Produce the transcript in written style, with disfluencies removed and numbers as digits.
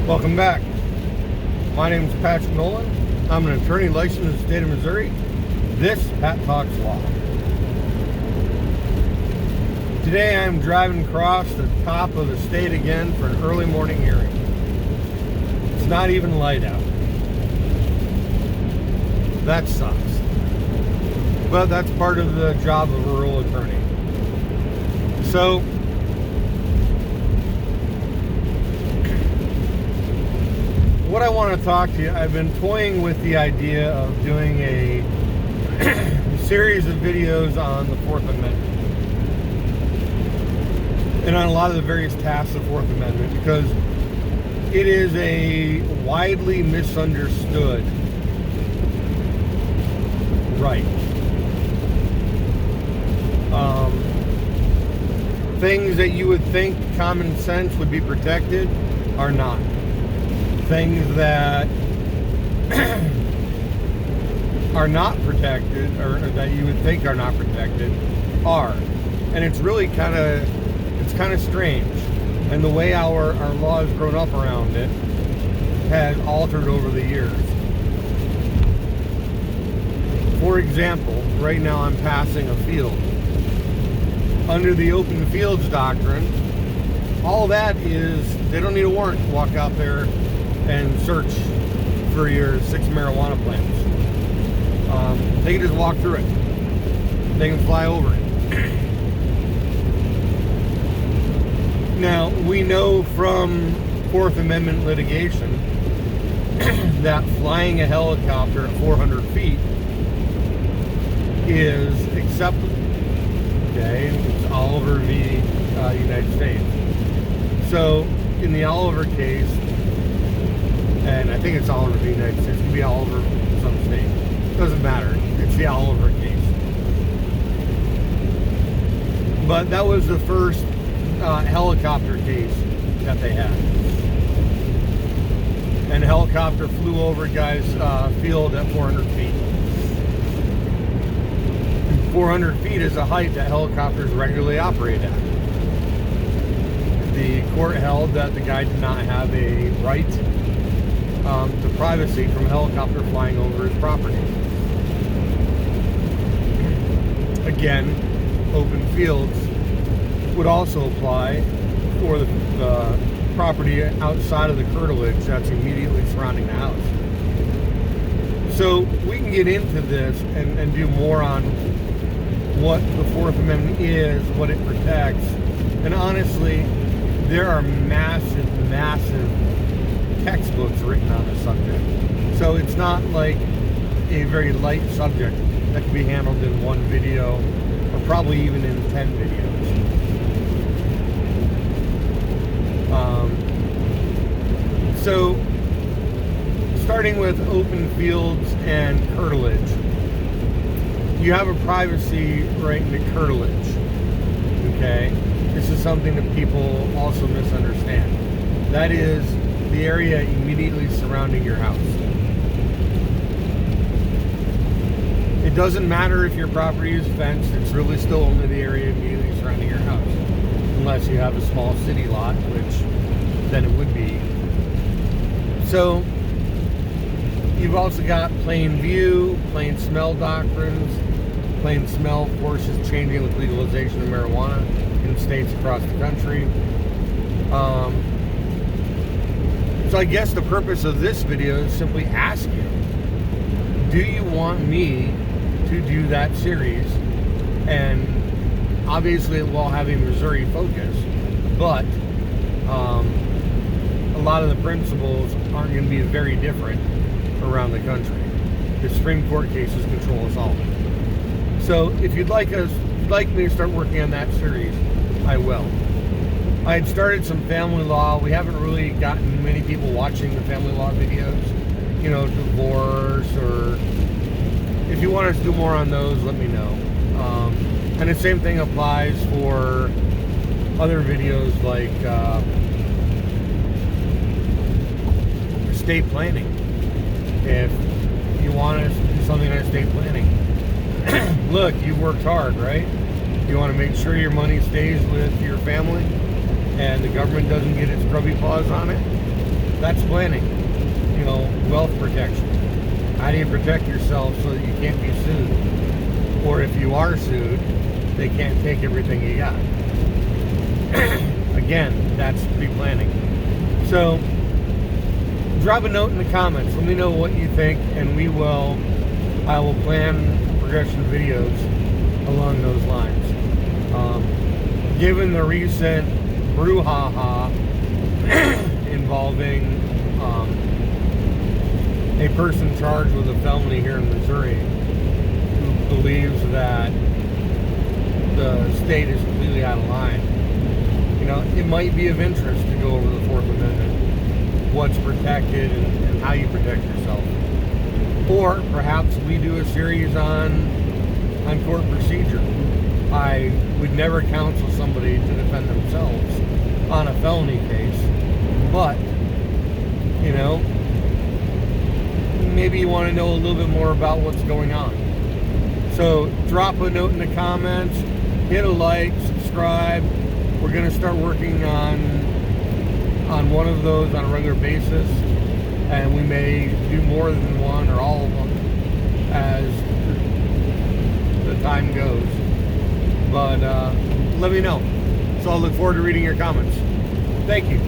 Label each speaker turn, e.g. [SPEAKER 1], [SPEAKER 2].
[SPEAKER 1] Welcome back. My name is Patrick Nolan. I'm an attorney licensed in the state of Missouri. This is Pat Talks Law. Today I'm driving across the top of the state again for an early morning hearing. It's not even light out. That sucks. But that's part of the job of a rural attorney. So, what I want to talk to you, I've been toying with the idea of doing a series of videos on the Fourth Amendment and on a lot of the various tasks of the Fourth Amendment, because it is a widely misunderstood right. Things that you would think common sense would be protected are not. Things that are not protected, or that you would think are not protected, are. And it's really kind of strange. And the way our law has grown up around it has altered over the years. For example, right now I'm passing a field. Under the open fields doctrine, all that is, they don't need a warrant to walk out there and search for your 6 marijuana plants. They can just walk through it. They can fly over it. Now, we know from Fourth Amendment litigation that flying a helicopter at 400 feet is acceptable. Okay, it's Oliver v. United States. So, in the Oliver case, and I think it's Oliver v. United States, it could be Oliver some state. It doesn't matter. It's the Oliver case. But that was the first helicopter case that they had. And a helicopter flew over a guy's field at 400 feet. 400 feet is a height that helicopters regularly operate at. The court held that the guy did not have a right to privacy from a helicopter flying over his property. Again, open fields would also apply for the property outside of the curtilage that's immediately surrounding the house. So we can get into this and do more on what the Fourth Amendment is, what it protects. And honestly, there are massive textbooks written on the subject. So it's not like a very light subject that can be handled in one video, or probably even in 10 videos. So, starting with open fields and curtilage, you have a privacy right in the curtilage. Okay? This is something that people also misunderstand. That is the area immediately surrounding your house. It doesn't matter if your property is fenced, it's really still only the area immediately surrounding your house. Unless you have a small city lot, which then it would be. So, you've also got plain view, plain smell doctrines. Plain smell forces changing with legalization of marijuana in states across the country. So I guess the purpose of this video is simply ask you, do you want me to do that series? And obviously it will have a Missouri focus, but a lot of the principles aren't going to be very different around the country. The Supreme Court cases control us all. So if you'd like me to start working on that series, I will. I had started some family law. We haven't really gotten many people watching the family law videos. You know, divorce, or if you want us to do more on those, let me know. And the same thing applies for other videos like estate planning. If you want us to do something on estate planning, look, you've worked hard, right? You want to make sure your money stays with your family and the government doesn't get its grubby paws on it. That's planning. Wealth protection. How do you protect yourself so that you can't be sued? Or if you are sued, they can't take everything you got. Again, that's pre-planning. So, drop a note in the comments. Let me know what you think, and I will plan progression videos along those lines. Given the recent brouhaha involving a person charged with a felony here in Missouri who believes that the state is completely out of line, it might be of interest to go over the Fourth Amendment, what's protected and how you protect yourself. Or perhaps we do a series on court procedure. I would never counsel somebody to defend themselves on a felony case, but maybe you want to know a little bit more about what's going on. So drop a note in the comments, hit a like, subscribe. We're going to start working on one of those on a regular basis, and we may do more than one or all of them as the time goes. But let me know. So I'll look forward to reading your comments. Thank you.